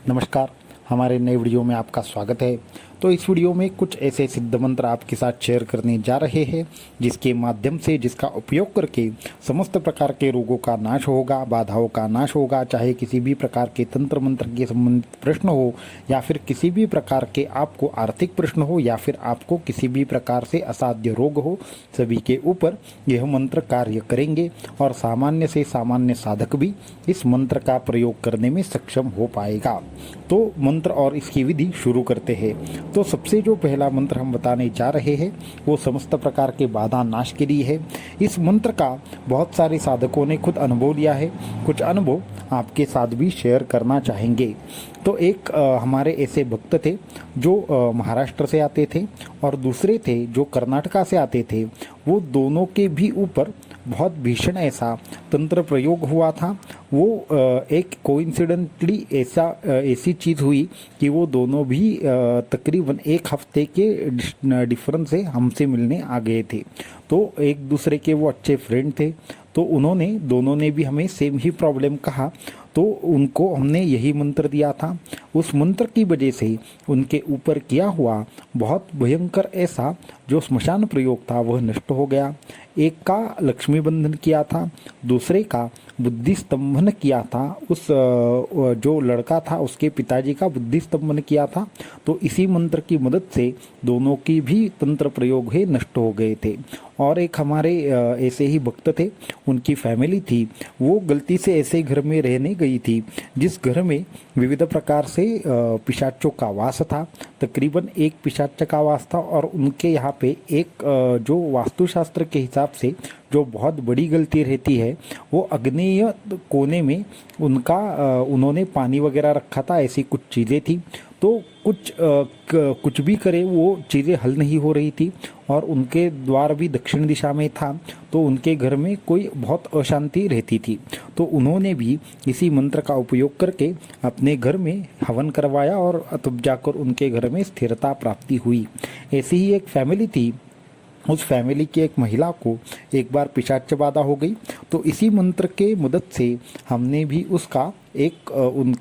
नमस्कार। हमारे नए वीडियो में आपका स्वागत है। तो इस वीडियो में कुछ ऐसे सिद्ध मंत्र आपके साथ शेयर करने जा रहे हैं जिसके माध्यम से जिसका उपयोग करके समस्त प्रकार के रोगों का नाश होगा, बाधाओं का नाश होगा। चाहे किसी भी प्रकार के तंत्र मंत्र के संबंधित प्रश्न हो या फिर किसी भी प्रकार के आपको आर्थिक प्रश्न हो या फिर आपको किसी भी प्रकार से असाध्य रोग हो, सभी के ऊपर यह मंत्र कार्य करेंगे और सामान्य से सामान्य साधक भी इस मंत्र का प्रयोग करने में सक्षम हो पाएगा। तो मंत्र और इसकी विधि शुरू करते हैं। तो सबसे जो पहला मंत्र हम बताने जा रहे हैं वो समस्त प्रकार के बाधा नाश के लिए है। इस मंत्र का बहुत सारे साधकों ने खुद अनुभव लिया है, कुछ अनुभव आपके साथ भी शेयर करना चाहेंगे। तो एक हमारे ऐसे भक्त थे जो महाराष्ट्र से आते थे और दूसरे थे जो कर्नाटका से आते थे। वो दोनों के भी ऊपर बहुत भीषण ऐसा तंत्र प्रयोग हुआ था। वो एक कोइंसिडेंटली ऐसी चीज़ हुई कि वो दोनों भी तकरीबन एक हफ्ते के डिफरेंस से हमसे मिलने आ गए थे। तो एक दूसरे के वो अच्छे फ्रेंड थे। तो उन्होंने दोनों ने भी हमें सेम ही प्रॉब्लम कहा, तो उनको हमने यही मंत्र दिया था। उस मंत्र की वजह से उनके ऊपर किया हुआ बहुत भयंकर ऐसा जो स्मशान प्रयोग था वह नष्ट हो गया। एक का लक्ष्मी बंधन किया था, दूसरे का बुद्धि स्तंभन किया था। उस जो लड़का था उसके पिताजी का बुद्धि स्तंभन किया था। तो इसी मंत्र की मदद से दोनों की भी तंत्र प्रयोग है नष्ट हो गए थे। और एक हमारे ऐसे ही भक्त थे, उनकी फैमिली थी, वो गलती से ऐसे घर में रहने गई थी जिस घर में विविध प्रकार से पिशाचों का वास था। तकरीबन एक पिशाच का वास था और उनके यहाँ पे एक जो वास्तुशास्त्र के हिसाब से जो बहुत बड़ी गलती रहती है वो अग्नेय कोने में उन्होंने पानी वगैरह रखा था। ऐसी कुछ चीज़ें थी। तो कुछ भी करे वो चीज़ें हल नहीं हो रही थी और उनके द्वार भी दक्षिण दिशा में था। तो उनके घर में कोई बहुत अशांति रहती थी। तो उन्होंने भी इसी मंत्र का उपयोग करके अपने घर में हवन करवाया और तब जाकर उनके घर में स्थिरता प्राप्ति हुई। ऐसी ही एक फैमिली थी, उस फैमिली की एक महिला को एक बार पिशाच बाधा हो गई। तो इसी मंत्र के मदद से हमने भी उसका एक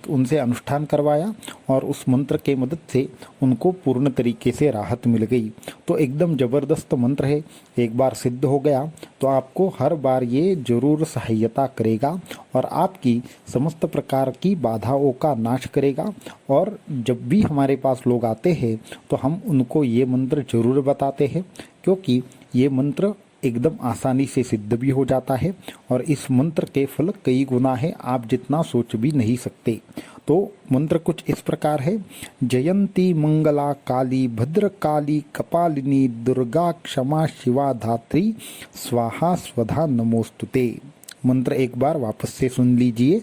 उनसे अनुष्ठान करवाया और उस मंत्र के मदद से उनको पूर्ण तरीके से राहत मिल गई। तो एकदम ज़बरदस्त मंत्र है। एक बार सिद्ध हो गया तो आपको हर बार ये जरूर सहायता करेगा और आपकी समस्त प्रकार की बाधाओं का नाश करेगा। और जब भी हमारे पास लोग आते हैं तो हम उनको ये मंत्र जरूर बताते हैं, क्योंकि ये मंत्र एकदम आसानी से सिद्ध भी हो जाता है और इस मंत्र के फल कई गुना है, आप जितना सोच भी नहीं सकते। तो मंत्र कुछ इस प्रकार है। जयंती मंगला काली भद्र काली कपालिनी दुर्गा क्षमा शिवा धात्री स्वाहा स्वधा नमोस्तुते। मंत्र एक बार वापस से सुन लीजिए।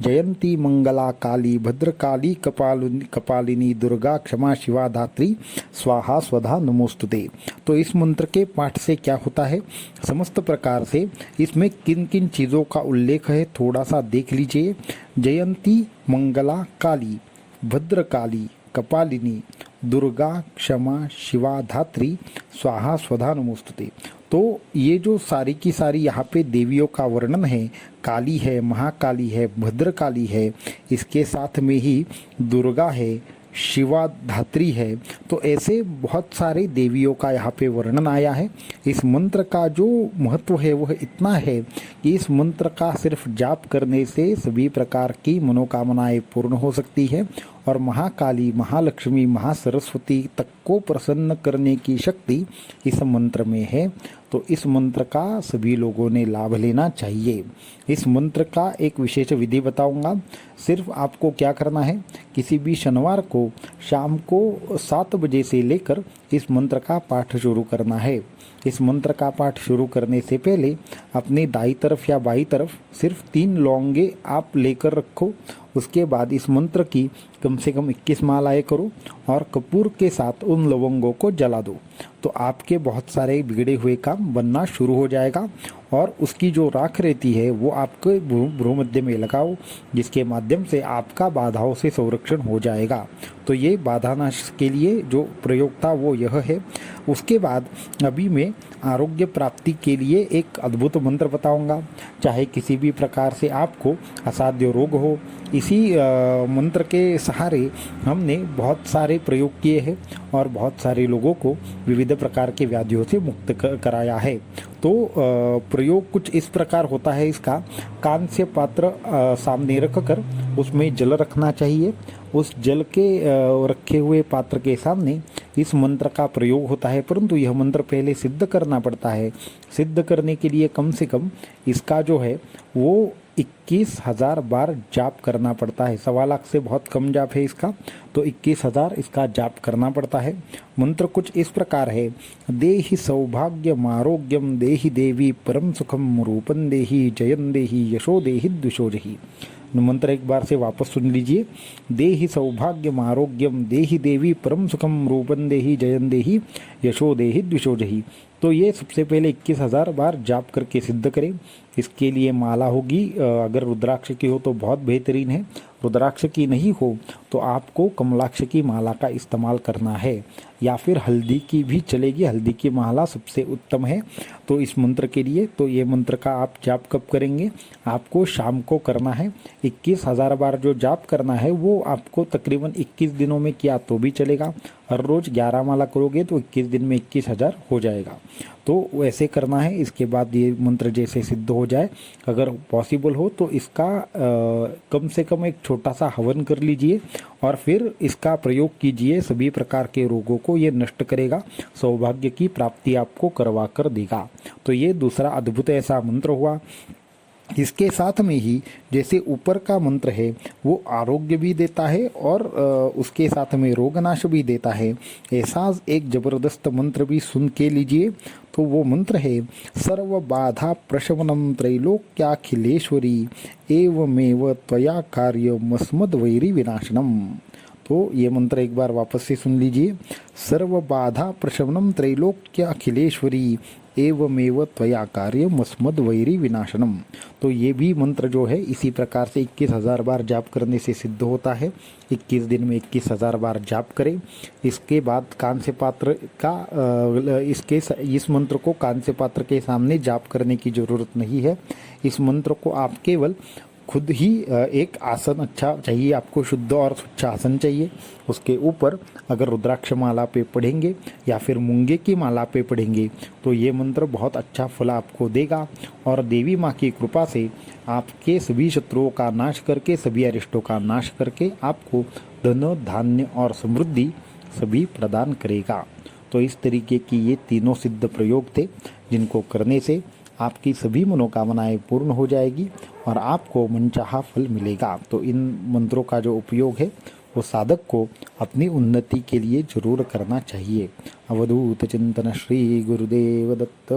जयंती मंगला काली भद्र काली कपालिनी दुर्गा क्षमा शिवा धात्री स्वाहा स्वधा नमोस्तुते। तो इस मंत्र के पाठ से क्या होता है, समस्त प्रकार से इसमें किन किन चीज़ों का उल्लेख है थोड़ा सा देख लीजिए। जयंती मंगला काली भद्र काली कपालिनी दुर्गा क्षमा शिवा धात्री स्वाहा स्वधा नमोस्तुते। तो ये जो सारी की सारी यहाँ पे देवियों का वर्णन है, काली है, महाकाली है, भद्रकाली है, इसके साथ में ही दुर्गा है, शिवा धात्री है। तो ऐसे बहुत सारे देवियों का यहाँ पे वर्णन आया है। इस मंत्र का जो महत्व है वह इतना है कि इस मंत्र का सिर्फ जाप करने से सभी प्रकार की मनोकामनाएं पूर्ण हो सकती है और महाकाली, महालक्ष्मी, महासरस्वती तक को प्रसन्न करने की शक्ति इस मंत्र में है। तो इस मंत्र का सभी लोगों ने लाभ लेना चाहिए। इस मंत्र का एक विशेष विधि बताऊंगा। सिर्फ आपको क्या करना है, किसी भी शनिवार को शाम को 7 बजे से लेकर इस मंत्र का पाठ शुरू करना है। इस मंत्र का पाठ शुरू करने से पहले अपने दाई तरफ या बाई तरफ सिर्फ 3 लौंगे आप लेकर रखो। उसके बाद इस मंत्र की कम से कम 21 मालाएं करो और कपूर के साथ उन लवंगों को जला दो। तो आपके बहुत सारे बिगड़े हुए काम बनना शुरू हो जाएगा और उसकी जो राख रहती है वो आपके भ्रूमध्य में लगाओ, जिसके माध्यम से आपका बाधाओं से संरक्षण हो जाएगा। तो ये बाधा नाश के लिए जो प्रयोग था वो यह है। उसके बाद अभी मैं आरोग्य प्राप्ति के लिए एक अद्भुत मंत्र बताऊंगा। चाहे किसी भी प्रकार से आपको असाध्य रोग हो, इसी मंत्र के सहारे हमने बहुत सारे प्रयोग किए हैं और बहुत सारे लोगों को विविध प्रकार के व्याधियों से मुक्त कराया है। तो प्रयोग कुछ इस प्रकार होता है इसका। कान से पात्र सामने रखकर उसमें जल रखना चाहिए। उस जल के रखे हुए पात्र के सामने इस मंत्र का प्रयोग होता है, परंतु यह मंत्र पहले सिद्ध करना पड़ता है। सिद्ध करने के लिए कम से कम इसका जो है वो 21,000 बार जाप करना पड़ता है। 1.25 लाख से बहुत कम जाप है इसका, तो 21,000 इसका जाप करना पड़ता है। मंत्र कुछ इस प्रकार है। देहि सौभाग्यम आरोग्यम देहि देवी परम सुखम रूपं देहि जयं देहि यशो देहि द्विषो जहि। मंत्र एक बार से वापस सुन लीजिए। देहि सौभाग्यम आरोग्यम देहि देवी परम सुखम रूपं देहि जयं देहि यशो देहि द्विषो जहि। तो ये सबसे पहले 21,000 बार जाप करके सिद्ध करें। इसके लिए माला होगी, अगर रुद्राक्ष की हो तो बहुत बेहतरीन है, रुद्राक्ष की नहीं हो तो आपको कमलाक्ष की माला का इस्तेमाल करना है, या फिर हल्दी की भी चलेगी। हल्दी की माला सबसे उत्तम है। तो इस मंत्र के लिए तो ये मंत्र का आप जाप कब करेंगे, आपको शाम को करना है। 21,000 बार जो जाप करना है वो आपको तकरीबन 21 दिनों में किया तो भी चलेगा। हर रोज 11 माला करोगे तो 21 दिन में 21,000 हो जाएगा। तो वैसे करना है। इसके बाद ये मंत्र जैसे सिद्ध हो जाए, अगर पॉसिबल हो तो इसका कम से कम एक छोटा सा हवन कर लीजिए और फिर इसका प्रयोग कीजिए। सभी प्रकार के रोगों को ये नष्ट करेगा, सौभाग्य की प्राप्ति आपको करवा कर देगा। तो ये दूसरा अद्भुत ऐसा मंत्र हुआ। इसके साथ में ही जैसे ऊपर का मंत्र है वो आरोग्य भी देता है और उसके साथ में रोगनाश भी देता है। ऐसा एक जबरदस्त मंत्र भी सुन के लीजिए। तो वो मंत्र है सर्व बाधा प्रशमनम त्रैलोक्याखिलेश्वरी एवमेव त्वया कार्य मस्मद वैरी विनाशनम। तो ये मंत्र एक बार वापस से सुन लीजिए। सर्व बाधा प्रशमनम त्रैलोक्याखिलेश्वरी एवमेव त्वया कार्य मस्मद वैरी विनाशनम। तो ये भी मंत्र जो है इसी प्रकार से 21,000 बार जाप करने से सिद्ध होता है। 21 दिन में 21,000 बार जाप करें। इसके बाद कान से पात्र का इस मंत्र को कान से पात्र के सामने जाप करने की जरूरत नहीं है। इस मंत्र को आप केवल खुद ही एक आसन अच्छा चाहिए आपको, शुद्ध और स्वच्छ आसन चाहिए। उसके ऊपर अगर रुद्राक्ष माला पे पढ़ेंगे या फिर मूंगे की माला पे पढ़ेंगे तो ये मंत्र बहुत अच्छा फल आपको देगा और देवी माँ की कृपा से आपके सभी शत्रुओं का नाश करके, सभी अरिष्टों का नाश करके आपको धन धान्य और समृद्धि सभी प्रदान करेगा। तो इस तरीके की ये तीनों सिद्ध प्रयोग थे जिनको करने से आपकी सभी मनोकामनाएं पूर्ण हो जाएगी और आपको मनचाहा फल मिलेगा। तो इन मंत्रों का जो उपयोग है वो साधक को अपनी उन्नति के लिए जरूर करना चाहिए। अवधूत चिंतन श्री गुरुदेव दत्त।